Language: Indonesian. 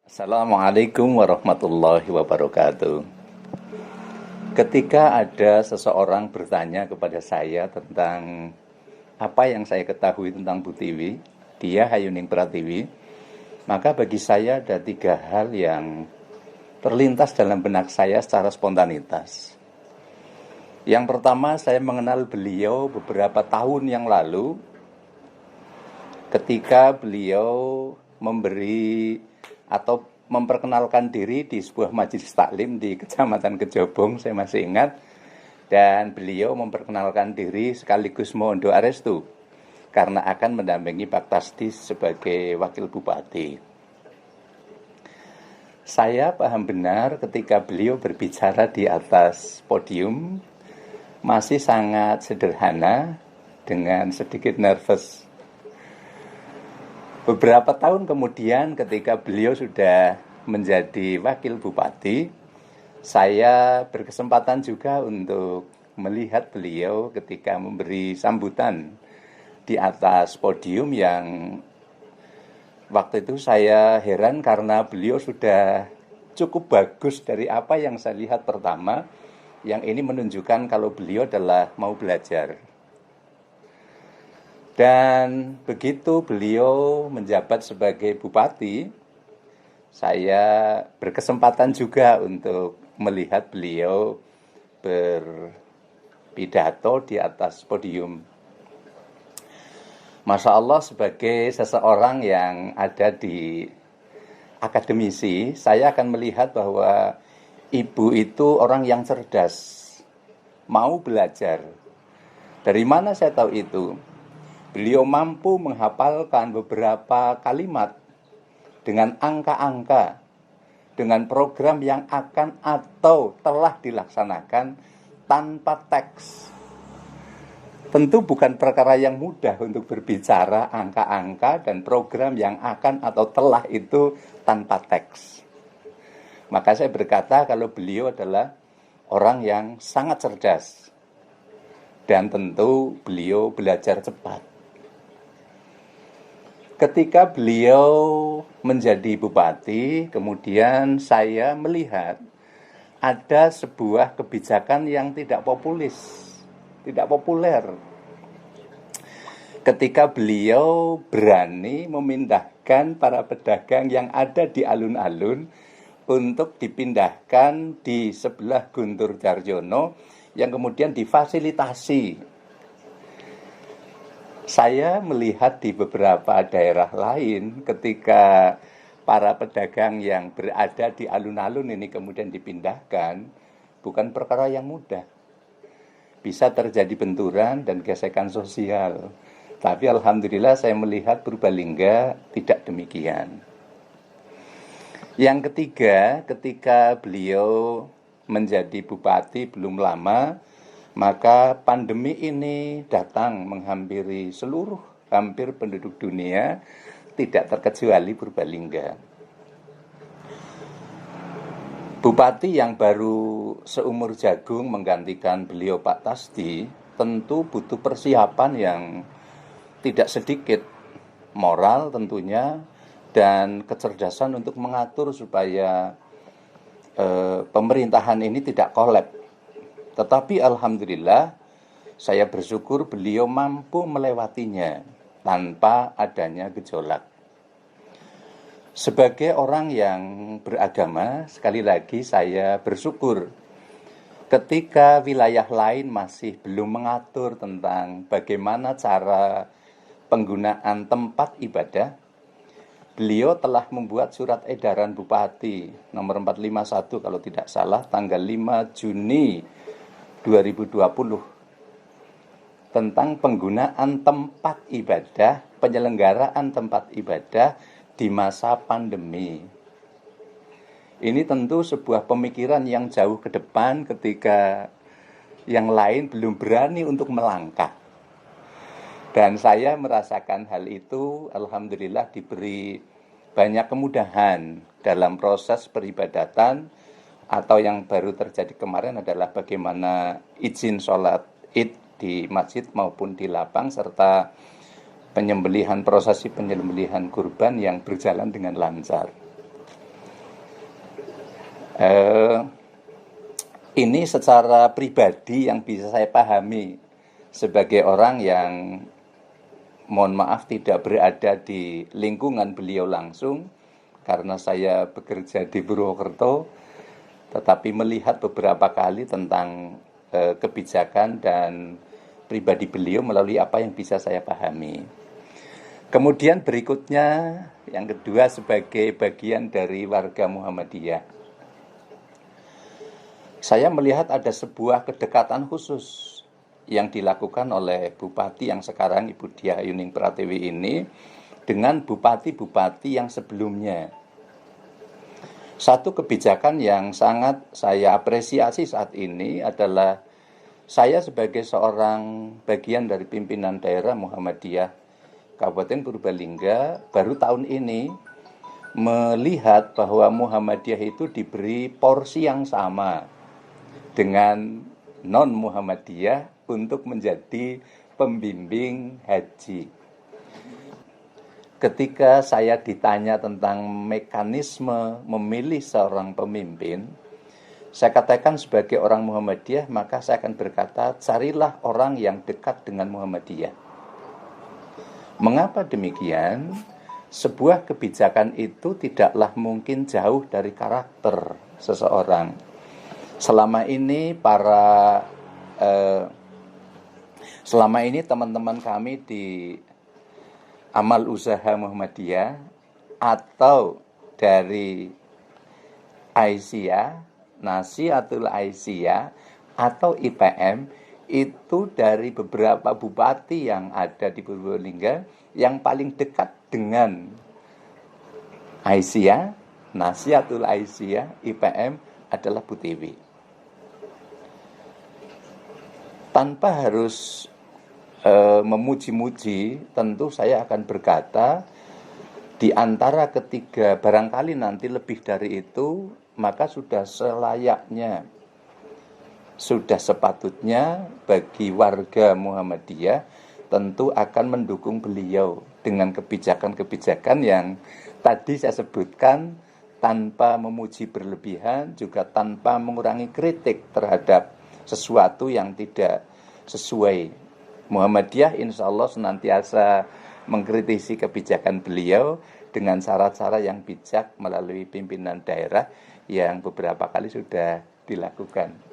Assalamualaikum warahmatullahi wabarakatuh. Ketika ada seseorang bertanya kepada saya tentang apa yang saya ketahui tentang Bu Tiwi, dia Hayuning Pratiwi, maka bagi saya ada tiga hal yang terlintas dalam benak saya secara spontanitas. Yang pertama, saya mengenal beliau beberapa tahun yang lalu ketika beliau memberi atau memperkenalkan diri di sebuah majelis taklim di Kecamatan Kejobong, saya masih ingat. Dan beliau memperkenalkan diri sekaligus mohon doa restu karena akan mendampingi Pak Tasdi sebagai wakil bupati. Saya paham benar ketika beliau berbicara di atas podium masih sangat sederhana dengan sedikit nervous. Beberapa tahun kemudian ketika beliau sudah menjadi wakil bupati, saya berkesempatan juga untuk melihat beliau ketika memberi sambutan di atas podium yang waktu itu saya heran karena beliau sudah cukup bagus dari apa yang saya lihat pertama, yang ini menunjukkan kalau beliau adalah mau belajar. Dan begitu beliau menjabat sebagai bupati, saya berkesempatan juga untuk melihat beliau berpidato di atas podium. Masya Allah, sebagai seseorang yang ada di akademisi, saya akan melihat bahwa ibu itu orang yang cerdas, mau belajar. Dari mana saya tahu itu? Beliau mampu menghafalkan beberapa kalimat dengan angka-angka, dengan program yang akan atau telah dilaksanakan tanpa teks. Tentu bukan perkara yang mudah untuk berbicara angka-angka dan program yang akan atau telah itu tanpa teks. Maka saya berkata kalau beliau adalah orang yang sangat cerdas dan tentu beliau belajar cepat. Ketika beliau menjadi bupati, kemudian saya melihat ada sebuah kebijakan yang tidak populer. Ketika beliau berani memindahkan para pedagang yang ada di alun-alun untuk dipindahkan di sebelah Guntur Darjono yang kemudian difasilitasi. Saya melihat di beberapa daerah lain ketika para pedagang yang berada di alun-alun ini kemudian dipindahkan, bukan perkara yang mudah. Bisa terjadi benturan dan gesekan sosial. Tapi alhamdulillah saya melihat Purbalingga tidak demikian. Yang ketiga, ketika beliau menjadi bupati belum lama, maka pandemi ini datang menghampiri hampir penduduk dunia, tidak terkecuali Purbalingga. Bupati yang baru seumur jagung menggantikan beliau Pak Tasdi tentu butuh persiapan yang tidak sedikit, moral tentunya, dan kecerdasan untuk mengatur supaya pemerintahan ini tidak kolab. Tetapi alhamdulillah saya bersyukur beliau mampu melewatinya tanpa adanya gejolak. Sebagai orang yang beragama, sekali lagi saya bersyukur ketika wilayah lain masih belum mengatur tentang bagaimana cara penggunaan tempat ibadah, beliau telah membuat surat edaran Bupati nomor 451 kalau tidak salah tanggal 5 Juni 2020 tentang penggunaan tempat ibadah, penyelenggaraan tempat ibadah di masa pandemi. Ini tentu sebuah pemikiran yang jauh ke depan ketika yang lain belum berani untuk melangkah. Dan saya merasakan hal itu, alhamdulillah diberi banyak kemudahan dalam proses peribadatan. Atau yang baru terjadi kemarin adalah bagaimana izin sholat id di masjid maupun di lapang, serta prosesi penyembelihan kurban yang berjalan dengan lancar. Eh, ini secara pribadi yang bisa saya pahami sebagai orang yang mohon maaf tidak berada di lingkungan beliau langsung karena saya bekerja di Purwokerto, tetapi melihat beberapa kali tentang kebijakan dan pribadi beliau melalui apa yang bisa saya pahami. Kemudian berikutnya yang kedua sebagai bagian dari warga Muhammadiyah, saya melihat ada sebuah kedekatan khusus yang dilakukan oleh Bupati yang sekarang Ibu Diah Yuning Pratiwi ini dengan bupati-bupati yang sebelumnya. Satu kebijakan yang sangat saya apresiasi saat ini adalah saya sebagai seorang bagian dari pimpinan daerah Muhammadiyah Kabupaten Purbalingga baru tahun ini melihat bahwa Muhammadiyah itu diberi porsi yang sama dengan non-Muhammadiyah untuk menjadi pembimbing haji. Ketika saya ditanya tentang mekanisme memilih seorang pemimpin, saya katakan sebagai orang Muhammadiyah, maka saya akan berkata, carilah orang yang dekat dengan Muhammadiyah. Mengapa demikian? Sebuah kebijakan itu tidaklah mungkin jauh dari karakter seseorang. Selama ini teman-teman kami di Amal Usaha Muhammadiyah atau dari Aisyah, Nasihatul Aisyah atau IPM itu dari beberapa bupati yang ada di Purbalingga yang paling dekat dengan Aisyah, Nasihatul Aisyah, IPM adalah Bu Tiwi. Tanpa harus memuji-muji, tentu saya akan berkata di antara ketiga, barangkali nanti lebih dari itu, maka sudah selayaknya, sudah sepatutnya bagi warga Muhammadiyah tentu akan mendukung beliau dengan kebijakan-kebijakan yang tadi saya sebutkan, tanpa memuji berlebihan, juga tanpa mengurangi kritik terhadap sesuatu yang tidak sesuai. Muhammadiyah insya Allah senantiasa mengkritisi kebijakan beliau dengan cara-cara yang bijak melalui pimpinan daerah yang beberapa kali sudah dilakukan.